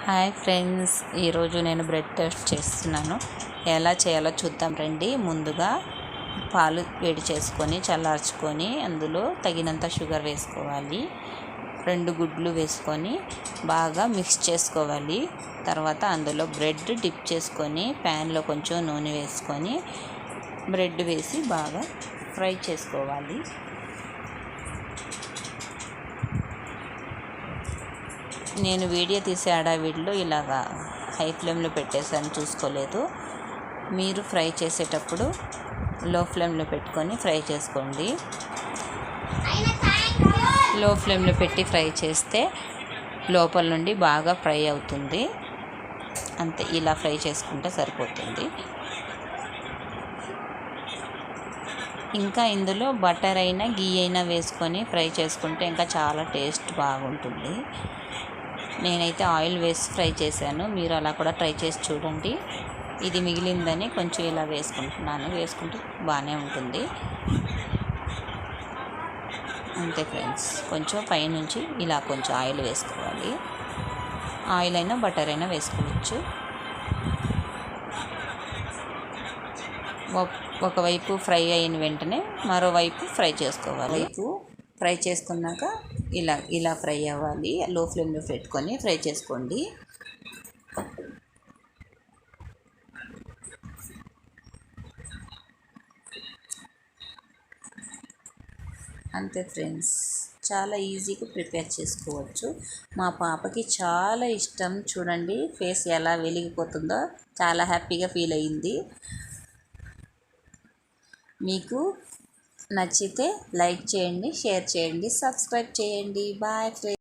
Hi friends, ఈరోజు నేను bread toast చేస్తున్నాను. ఎలా చేయాలో చూద్దాం రండి. ముందుగా పాలు వేడి చేసుకొని చల్లార్చుకొని అందులో తగినంత షుగర్ వేసుకోవాలి. 2 గుడ్లు వేసుకొని బాగా మిక్స్ చేసుకోవాలి. తర్వాత అందులో బ్రెడ్ డిప్ చేసుకొని ప్యాన్లో కొంచెం నూనె వేసుకొని బ్రెడ్ వేసి బాగా ఫ్రై చేసుకోవాలి. నేను వీడియో తీసే హడావిడిలో ఇలాగా హై ఫ్లేమ్లో పెట్టేసాను, చూసుకోలేదు. మీరు ఫ్రై చేసేటప్పుడు లో ఫ్లేమ్లో పెట్టుకొని ఫ్రై చేసుకోండి. లో ఫ్లేమ్లో పెట్టి ఫ్రై చేస్తే లోపల నుండి బాగా ఫ్రై అవుతుంది. అంతే, ఇలా ఫ్రై చేసుకుంటే సరిపోతుంది. ఇంకా ఇందులో బటర్ అయినా గీ అయినా వేసుకొని ఫ్రై చేసుకుంటే ఇంకా చాలా టేస్ట్ బాగుంటుంది. నేనైతే ఆయిల్ వేసి ఫ్రై చేశాను, మీరు అలా కూడా ట్రై చేసి చూడండి. ఇది మిగిలిందని కొంచెం ఇలా వేసుకుంటున్నాను, వేసుకుంటే బాగానే ఉంటుంది. అంతే ఫ్రెండ్స్, కొంచెం పైనుంచి ఇలా కొంచెం ఆయిల్ వేసుకోవాలి. ఆయిల్ అయినా బటర్ అయినా వేసుకోవచ్చు. ఒకవైపు ఫ్రై అయిన వెంటనే మరోవైపు ఫ్రై చేసుకోవాలి. ఫ్రై చేసుకున్నాక ఇలా ఫ్రై అవ్వాలి. లో ఫ్లేమ్లో పెట్టుకొని ఫ్రై చేసుకోండి. అంతే ఫ్రెండ్స్, చాలా ఈజీగా ప్రిపేర్ చేసుకోవచ్చు. మా పాపకి చాలా ఇష్టం. చూడండి ఫేస్ ఎలా వెలిగిపోతుందో, చాలా హ్యాపీగా ఫీల్ అయ్యింది. మీకు నచ్చితే లైక్ చేయండి, షేర్ చేయండి, సబ్స్క్రైబ్ చేయండి. Bye friends.